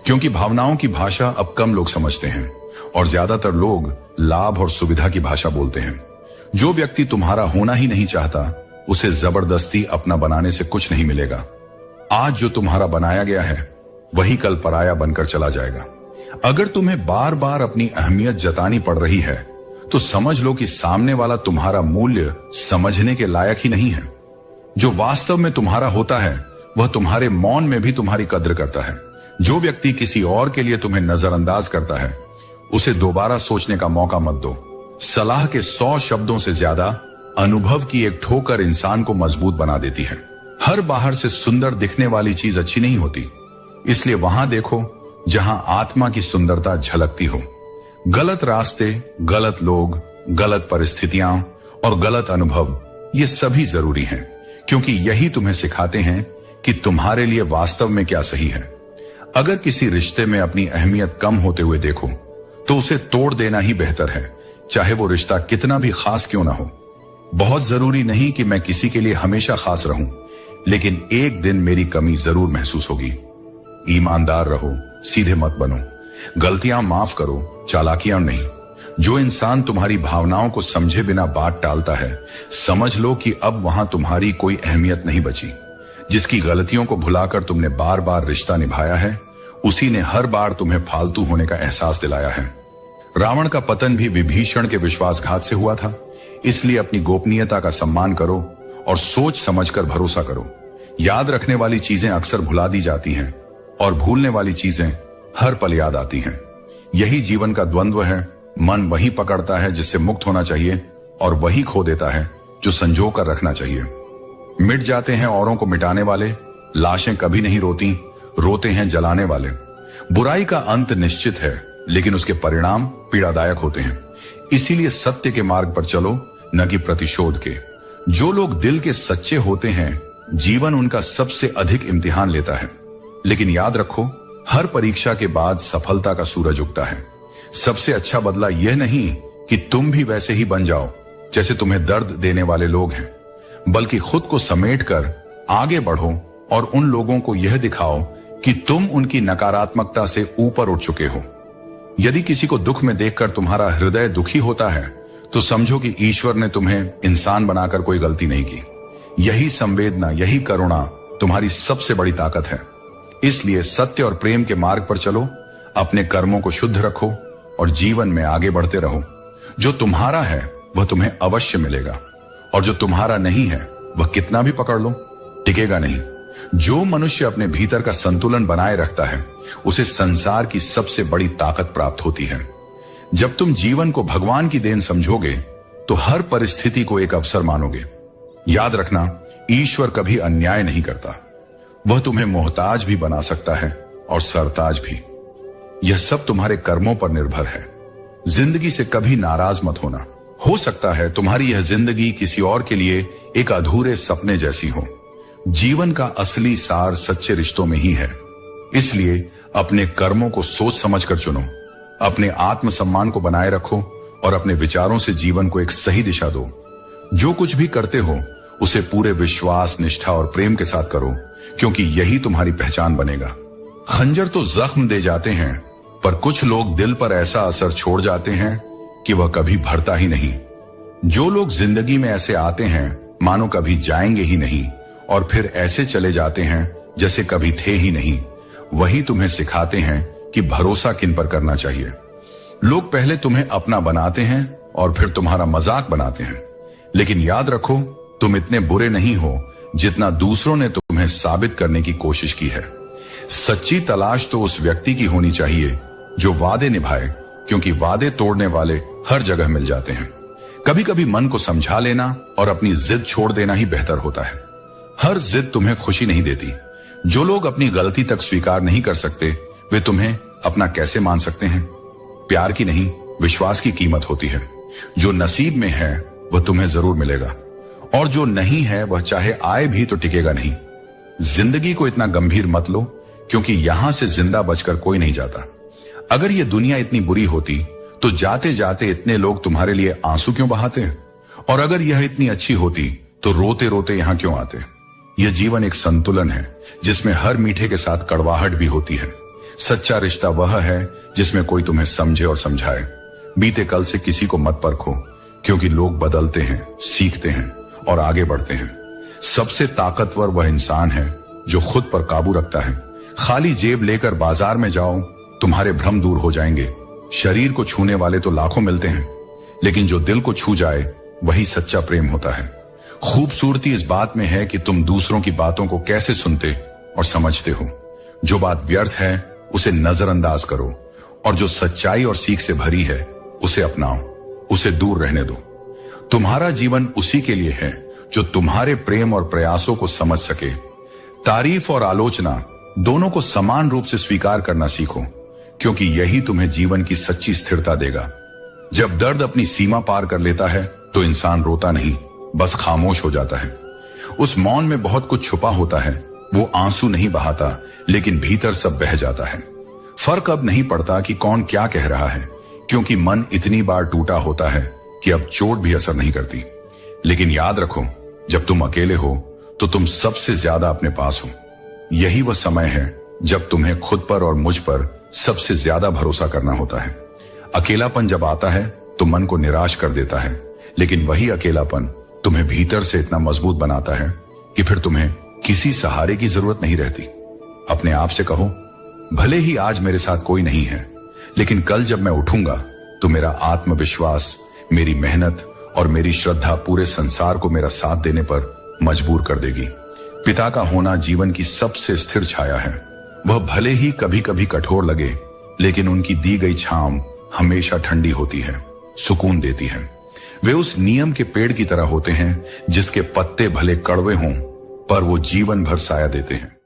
क्योंकि भावनाओं की भाषा अब कम लोग समझते हैं और ज्यादातर लोग लाभ और सुविधा की भाषा बोलते हैं। जो व्यक्ति तुम्हारा होना ही नहीं चाहता, उसे जबरदस्ती अपना बनाने से कुछ नहीं मिलेगा। आज जो तुम्हारा बनाया गया है वही कल पराया बनकर चला जाएगा। अगर तुम्हें बार बार अपनी अहमियत जतानी पड़ रही है तो समझ लो कि सामने वाला तुम्हारा मूल्य समझने के लायक ही नहीं है। जो वास्तव में तुम्हारा होता है वह तुम्हारे मौन में भी तुम्हारी कद्र करता है। जो व्यक्ति किसी और के लिए तुम्हें नजरअंदाज करता है, उसे दोबारा सोचने का मौका मत दो। सलाह के 100 शब्दों से ज्यादा अनुभव की एक ठोकर इंसान को मजबूत बना देती है। हर बाहर से सुंदर दिखने वाली चीज अच्छी नहीं होती, इसलिए वहां देखो जहां आत्मा की सुंदरता झलकती हो। गलत रास्ते, गलत लोग, गलत परिस्थितियां और गलत अनुभव, ये सभी जरूरी हैं, क्योंकि यही तुम्हें सिखाते हैं कि तुम्हारे लिए वास्तव में क्या सही है। अगर किसी रिश्ते में अपनी अहमियत कम होते हुए देखो तो उसे तोड़ देना ही बेहतर है, चाहे वो रिश्ता कितना भी खास क्यों ना हो। बहुत जरूरी नहीं कि मैं किसी के लिए हमेशा खास रहूं, लेकिन एक दिन मेरी कमी जरूर महसूस होगी। ईमानदार रहो, सीधे मत बनो, गलतियां माफ करो, चालाकियां नहीं। जो इंसान तुम्हारी भावनाओं को समझे बिना बात टालता है, समझ लो कि अब वहां तुम्हारी कोई अहमियत नहीं बची। जिसकी गलतियों को भुलाकर तुमने बार बार रिश्ता निभाया है, उसी ने हर बार तुम्हें फालतू होने का एहसास दिलाया है। रावण का पतन भी विभीषण के विश्वासघात से हुआ था। इसलिए अपनी गोपनीयता का सम्मान करो और सोच समझकर भरोसा करो। याद रखने वाली चीजें अक्सर भुला दी जाती हैं और भूलने वाली चीजें हर पल याद आती हैं। यही जीवन का द्वंद्व है। मन वही पकड़ता है जिससे मुक्त होना चाहिए और वही खो देता है जो संजो कर रखना चाहिए। मिट जाते हैं औरों को मिटाने वाले, लाशें कभी नहीं रोती, रोते हैं जलाने वाले। बुराई का अंत निश्चित है, लेकिन उसके परिणाम पीड़ादायक होते हैं। इसीलिए सत्य के मार्ग पर चलो, न कि प्रतिशोध के। जो लोग दिल के सच्चे होते हैं, जीवन उनका सबसे अधिक इम्तिहान लेता है। लेकिन याद रखो, हर परीक्षा के बाद सफलता का सूरज उगता है। सबसे अच्छा बदला यह नहीं कि तुम भी वैसे ही बन जाओ जैसे तुम्हें दर्द देने वाले लोग हैं, बल्कि खुद को समेटकर आगे बढ़ो और उन लोगों को यह दिखाओ कि तुम उनकी नकारात्मकता से ऊपर उठ चुके हो। यदि किसी को दुख में देखकर तुम्हारा हृदय दुखी होता है, तो समझो कि ईश्वर ने तुम्हें इंसान बनाकर कोई गलती नहीं की। यही संवेदना, यही करुणा तुम्हारी सबसे बड़ी ताकत है। इसलिए सत्य और प्रेम के मार्ग पर चलो, अपने कर्मों को शुद्ध रखो और जीवन में आगे बढ़ते रहो। जो तुम्हारा है वह तुम्हें अवश्य मिलेगा, और जो तुम्हारा नहीं है वह कितना भी पकड़ लो टिकेगा नहीं। जो मनुष्य अपने भीतर का संतुलन बनाए रखता है, उसे संसार की सबसे बड़ी ताकत प्राप्त होती है। जब तुम जीवन को भगवान की देन समझोगे तो हर परिस्थिति को एक अवसर मानोगे। याद रखना, ईश्वर कभी अन्याय नहीं करता। वह तुम्हें मोहताज भी बना सकता है और सरताज भी। यह सब तुम्हारे कर्मों पर निर्भर है। जिंदगी से कभी नाराज मत होना। हो सकता है तुम्हारी यह जिंदगी किसी और के लिए एक अधूरे सपने जैसी हो। जीवन का असली सार सच्चे रिश्तों में ही है। इसलिए अपने कर्मों को सोच समझकर चुनो, अपने आत्मसम्मान को बनाए रखो और अपने विचारों से जीवन को एक सही दिशा दो। जो कुछ भी करते हो उसे पूरे विश्वास, निष्ठा और प्रेम के साथ करो, क्योंकि यही तुम्हारी पहचान बनेगा। खंजर तो जख्म दे जाते हैं, पर कुछ लोग दिल पर ऐसा असर छोड़ जाते हैं कि वह कभी भरता ही नहीं। जो लोग जिंदगी में ऐसे आते हैं मानो कभी जाएंगे ही नहीं, और फिर ऐसे चले जाते हैं जैसे कभी थे ही नहीं, वही तुम्हें सिखाते हैं कि भरोसा किन पर करना चाहिए। लोग पहले तुम्हें अपना बनाते हैं और फिर तुम्हारा मजाक बनाते हैं, लेकिन याद रखो, तुम इतने बुरे नहीं हो जितना दूसरों ने तुम्हें साबित करने की कोशिश की है। सच्ची तलाश तो उस व्यक्ति की होनी चाहिए जो वादे निभाए, क्योंकि वादे तोड़ने वाले हर जगह मिल जाते हैं। कभी कभी मन को समझा लेना और अपनी जिद छोड़ देना ही बेहतर होता है। हर जिद तुम्हें खुशी नहीं देती। जो लोग अपनी गलती तक स्वीकार नहीं कर सकते, वे तुम्हें अपना कैसे मान सकते हैं। प्यार की नहीं, विश्वास की कीमत होती है। जो नसीब में है वह तुम्हें जरूर मिलेगा, और जो नहीं है वह चाहे आए भी तो टिकेगा नहीं। जिंदगी को इतना गंभीर मत लो, क्योंकि यहां से जिंदा बचकर कोई नहीं जाता। अगर ये दुनिया इतनी बुरी होती तो जाते जाते इतने लोग तुम्हारे लिए आंसू क्यों बहाते? और अगर यह इतनी अच्छी होती तो रोते रोते यहां क्यों आते? यह जीवन एक संतुलन है, जिसमें हर मीठे के साथ कड़वाहट भी होती है। सच्चा रिश्ता वह है जिसमें कोई तुम्हें समझे और समझाए। बीते कल से किसी को मत परखो, क्योंकि लोग बदलते हैं, सीखते हैं और आगे बढ़ते हैं। सबसे ताकतवर वह इंसान है जो खुद पर काबू रखता है। खाली जेब लेकर बाजार में जाओ, तुम्हारे भ्रम दूर हो जाएंगे। शरीर को छूने वाले तो लाखों मिलते हैं, लेकिन जो दिल को छू जाए वही सच्चा प्रेम होता है। खूबसूरती इस बात में है कि तुम दूसरों की बातों को कैसे सुनते और समझते हो। जो बात व्यर्थ है उसे नजरअंदाज करो, और जो सच्चाई और सीख से भरी है उसे अपनाओ, उसे दूर रहने दो। तुम्हारा जीवन उसी के लिए है जो तुम्हारे प्रेम और प्रयासों को समझ सके। तारीफ और आलोचना दोनों को समान रूप से स्वीकार करना सीखो, क्योंकि यही तुम्हें जीवन की सच्ची स्थिरता देगा। जब दर्द अपनी सीमा पार कर लेता है तो इंसान रोता नहीं, बस खामोश हो जाता है। उस मौन में बहुत कुछ छुपा होता है। वो आंसू नहीं बहाता, लेकिन भीतर सब बह जाता है। फर्क अब नहीं पड़ता कि कौन क्या कह रहा है, क्योंकि मन इतनी बार टूटा होता है कि अब चोट भी असर नहीं करती। लेकिन याद रखो, जब तुम अकेले हो तो तुम सबसे ज्यादा अपने पास हो। यही वह समय है जब तुम्हें खुद पर और मुझ पर सबसे ज्यादा भरोसा करना होता है। अकेलापन जब आता है तो मन को निराश कर देता है, लेकिन वही अकेलापन तुम्हें भीतर से इतना मजबूत बनाता है कि फिर तुम्हें किसी सहारे की जरूरत नहीं रहती। अपने आप से कहो, भले ही आज मेरे साथ कोई नहीं है, लेकिन कल जब मैं उठूंगा तो मेरा आत्मविश्वास, मेरी मेहनत और मेरी श्रद्धा पूरे संसार को मेरा साथ देने पर मजबूर कर देगी। पिता का होना जीवन की सबसे स्थिर छाया है। वह भले ही कभी कभी कठोर लगे, लेकिन उनकी दी गई छांव हमेशा ठंडी होती है, सुकून देती है। वे उस नियम के पेड़ की तरह होते हैं जिसके पत्ते भले कड़वे हों, पर वो जीवन भर साया देते हैं।